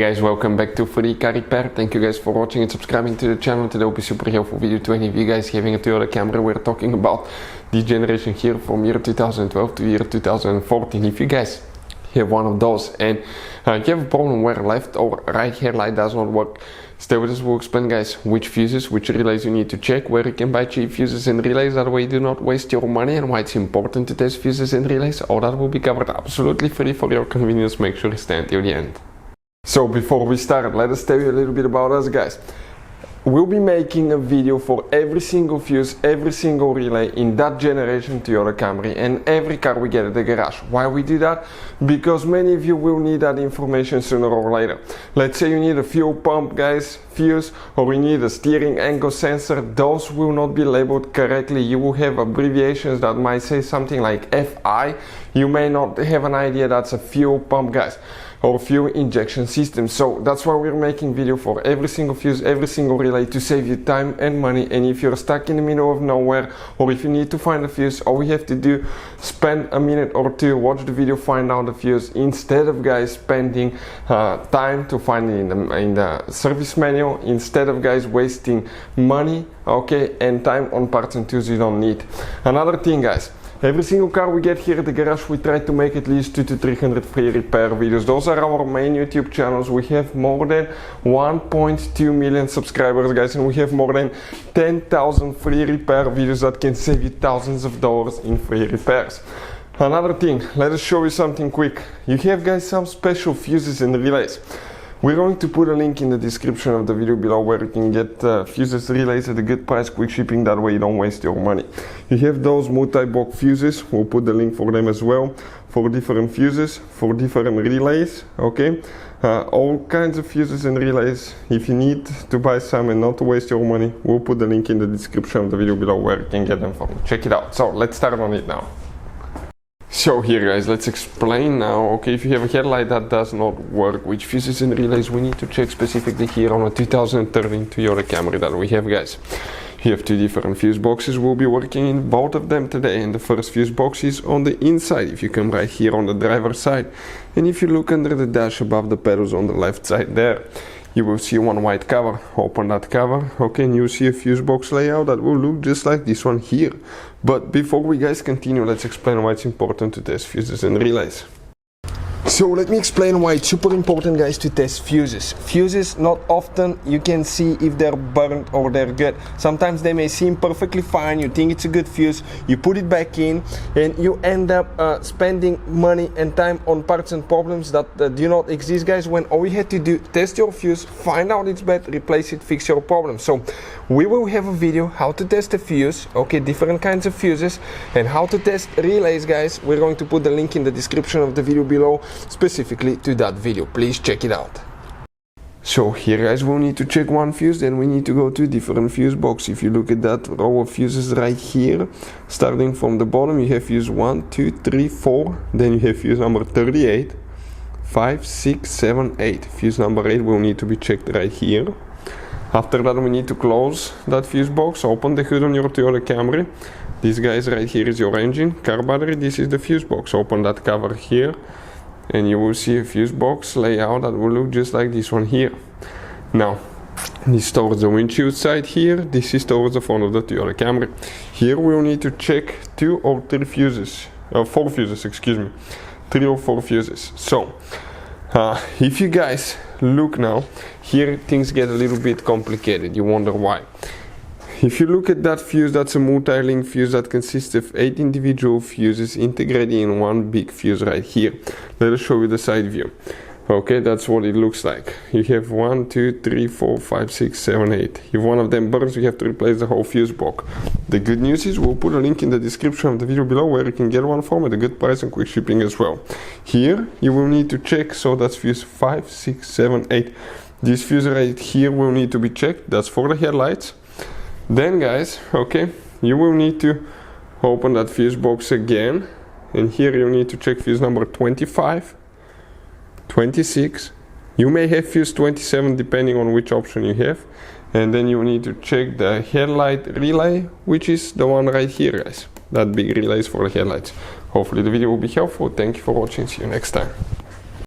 guys, welcome back to Free Car Repair. Thank you guys for watching and subscribing to the channel. Today will be super helpful video to any of you guys having a Toyota Camry. We're talking about the generation here from year 2012 to year 2014. If you guys have one of those and you have a problem where left or right headlight does not work, stay with us. We'll explain, guys, which fuses, which relays you need to check, where you can buy cheap fuses and relays, that way you do not waste your money, and why it's important to test fuses and relays. All that will be covered absolutely free for your convenience. Make sure you stay until the end. So before we start, let us tell you a little bit about us, guys. We'll be making a video for every single fuse, every single relay in that generation Toyota Camry and every car we get at the garage. Why we do that? Because many of you will need that information sooner or later. Let's say you need a fuel pump, guys, fuse, or you need a steering angle sensor. Those will not be labeled correctly. You will have abbreviations that might say something like FI. You may not have an idea that's a fuel pump, guys, or fuel injection system. So that's why we're making video for every single fuse, every single relay, to save you time and money. And if you're stuck in the middle of nowhere, or if you need to find a fuse, all we have to do, spend a minute or two, watch the video, find out the fuse, instead of, guys, spending time to find it in the service manual, instead of, guys, wasting money, okay, and time on parts and tools you don't need. Another thing, guys, every single car we get here at the garage, we try to make at least 200 to 300 free repair videos. Those are our main YouTube channels. We have more than 1.2 million subscribers, guys, and we have more than 10,000 free repair videos that can save you thousands of dollars in free repairs. Another thing, let us show you something quick. You have, guys, some special fuses and relays. We're going to put a link in the description of the video below where you can get fuses, relays at a good price, quick shipping, that way you don't waste your money. You have those multi-block fuses, we'll put the link for them as well, for different fuses, for different relays, okay? All kinds of fuses and relays. If you need to buy some and not to waste your money, we'll put the link in the description of the video below where you can get them from. Check it out. So let's start on it now. So here, guys, let's explain now. Okay, if you have a headlight that does not work, which fuses and relays we need to check specifically here on a 2013 Toyota Camry that we have, guys. You have two different fuse boxes. We'll be working in both of them today, and the first fuse box is on the inside. If you come right here on the driver's side, and if you look under the dash above the pedals on the left side there, you will see one white cover. Open that cover, okay, and you'll see a fuse box layout that will look just like this one here. But before we, guys, continue, let's explain why it's important to test fuses and relays. So let me explain why it's super important, guys, to test fuses. Fuses, not often you can see if they're burnt or they're good. Sometimes they may seem perfectly fine, you think it's a good fuse, you put it back in, and you end up spending money and time on parts and problems that do not exist, guys, when all you had to do, test your fuse, find out it's bad, replace it, fix your problem. So we will have a video how to test a fuse, okay, different kinds of fuses, and how to test relays, guys. We're going to put the link in the description of the video below, specifically to that video. Please check it out. So here, guys, we'll need to check one fuse, then we need to go to a different fuse box. If you look at that row of fuses right here, starting from the bottom, you have fuse 1, 2, 3, 4, then you have fuse number 38, 5, 6, 7, 8. Fuse number 8 will need to be checked right here. After that, we need to close that fuse box, open the hood on your Toyota Camry. This, guys, right here is your engine, car battery, this is the fuse box. Open that cover here, and you will see a fuse box layout that will look just like this one here. Now, this is towards the windshield side here, this is towards the front of the Toyota Camry. Here we'll need to check 2 or 3 fuses, 4 fuses, excuse me, 3 or 4 fuses. So, if you guys look now, here things get a little bit complicated, you wonder why. If you look at that fuse, that's a multi-link fuse that consists of 8 individual fuses integrated in one big fuse right here. Let us show you the side view. Okay, that's what it looks like. You have 1, 2, 3, 4, 5, 6, 7, 8. If one of them burns, you have to replace the whole fuse box. The good news is we'll put a link in the description of the video below where you can get one from at a good price and quick shipping as well. Here, you will need to check, so that's fuse 5, 6, 7, 8. This fuse right here will need to be checked. That's for the headlights. Then, guys, okay, you will need to open that fuse box again, and here you need to check fuse number 25, 26, you may have fuse 27 depending on which option you have, and then you need to check the headlight relay, which is the one right here, guys. That big relay is for the headlights. Hopefully the video will be helpful. Thank you for watching, see you next time.